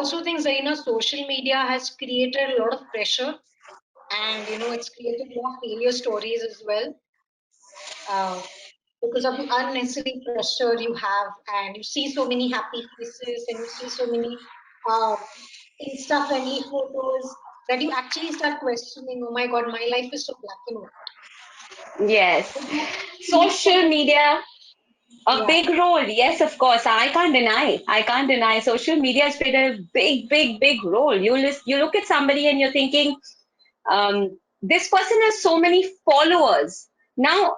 also think, Zarina, social media has created a lot of pressure, and it's created a lot of failure stories as well, uh, because of the unnecessary pressure you have, and you see so many happy faces, and you see so many uh, Insta friendly photos, that you actually start questioning, oh my God, my life is so black and white. Yes. Would you feel Social something? media, a Yeah. big role. Yes, of course. I can't deny. I can't deny. Social media has played a big, big, big role. You look at somebody and you're thinking, this person has so many followers. Now,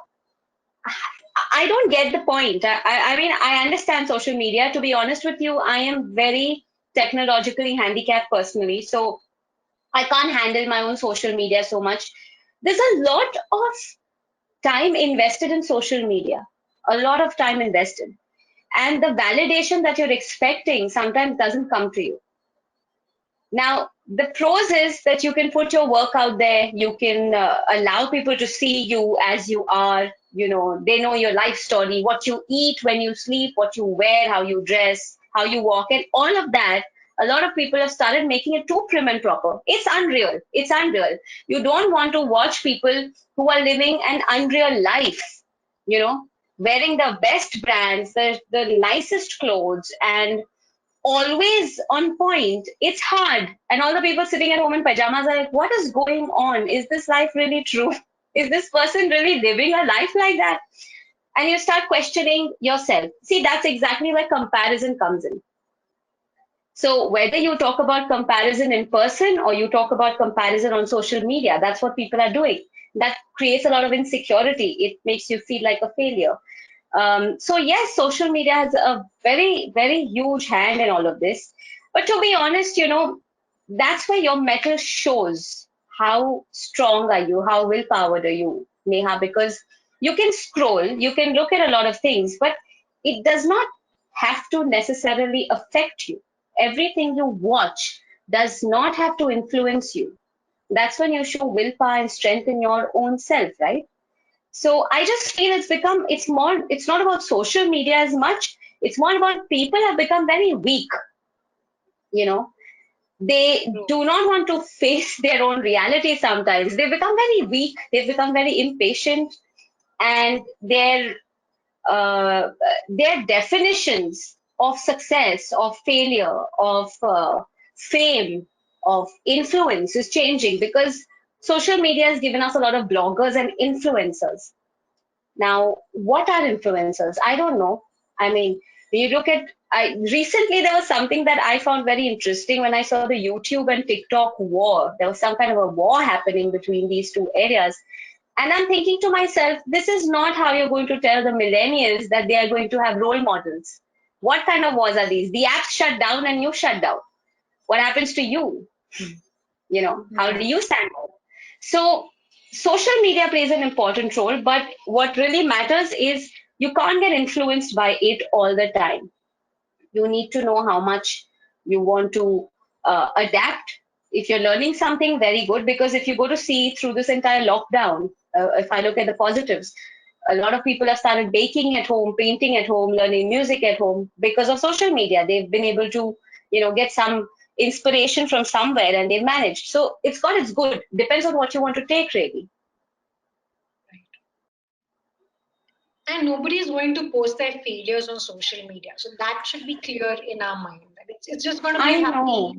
I don't get the point. I mean, I understand social media. To be honest with you, I am very technologically handicapped personally. So I can't handle my own social media so much. There's a lot of time invested in social media, a lot of time invested. And the validation that you're expecting sometimes doesn't come to you. Now, the pros is that you can put your work out there, you can allow people to see you as you are, they know your life story, what you eat, when you sleep, what you wear, how you dress, how you walk, and all of that. A lot of people have started making it too prim and proper. It's unreal. It's unreal. You don't want to watch people who are living an unreal life, you know, wearing the best brands, the nicest clothes, and always on point. It's hard. And all the people sitting at home in pajamas are like, what is going on? Is this life really true? Is this person really living a life like that? And you start questioning yourself. See, that's exactly where comparison comes in. So whether you talk about comparison in person or you talk about comparison on social media, that's what people are doing. That creates a lot of insecurity. It makes you feel like a failure. So yes, social media has a very, very huge hand in all of this. But to be honest, that's where your metal shows how strong are you, how willpowered are you, Neha, because you can scroll, you can look at a lot of things, but it does not have to necessarily affect you. Everything you watch does not have to influence you. That's when you show willpower and strength in your own self, right? So I just feel it's not about social media as much. It's more about people have become very weak, you know. They True. do not want to face their own reality sometimes. They become very weak, they've become very impatient, and uh, their definitions of success, of failure, of fame, of influence is changing because social media has given us a lot of bloggers and influencers. Now, what are influencers? I don't know. I mean, you look at, recently there was something that I found very interesting when I saw the YouTube and TikTok war. There was some kind of a war happening between these two areas. And I'm thinking to myself, this is not how you're going to tell the millennials that they are going to have role models. What kind of wars are these? The apps shut down and you shut down. What happens to you? How do Yeah. you stand out? So social media plays an important role, but what really matters is you can't get influenced by it all the time. You need to know how much you want to adapt. If you're learning something, very good, because if you go to see through this entire lockdown, if I look at the positives, a lot of people have started baking at home, painting at home, learning music at home because of social media. They've been able to, get some inspiration from somewhere and they've managed. So it's got its good. Depends on what you want to take, really. Right. And nobody is going to post their failures on social media. So that should be clear in our mind. That it's just going to be a I know.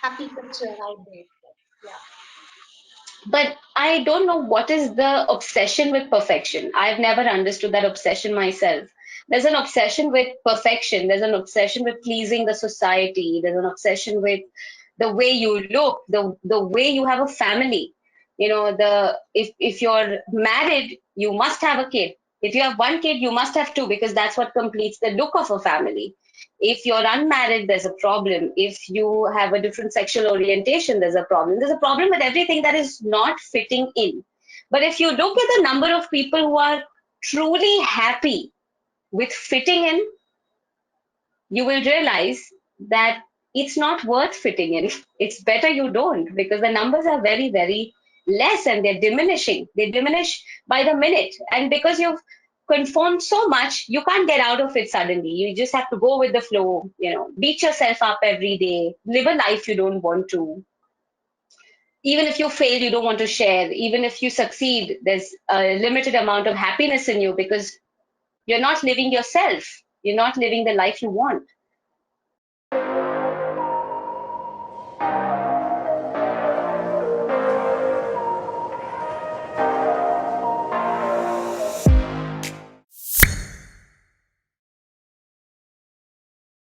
happy picture out there. Yeah. But I don't know what is the obsession with perfection. I've never understood that obsession myself. There's an obsession with perfection. There's an obsession with pleasing the society. There's an obsession with the way you look, the way you have a family. If you're married, you must have a kid. If you have one kid, you must have two because that's what completes the look of a family. If you're unmarried, there's a problem. If you have a different sexual orientation, there's a problem. There's a problem with everything that is not fitting in. But if you look at the number of people who are truly happy with fitting in, you will realize that it's not worth fitting in. It's better you don't because the numbers are very, very less and they're diminishing. They diminish by the minute. And because you've conformed so much, you can't get out of it suddenly. You just have to go with the flow, beat yourself up every day, live a life you don't want to. Even if you fail, you don't want to share. Even if you succeed, there's a limited amount of happiness in you because you're not living yourself. You're not living the life you want.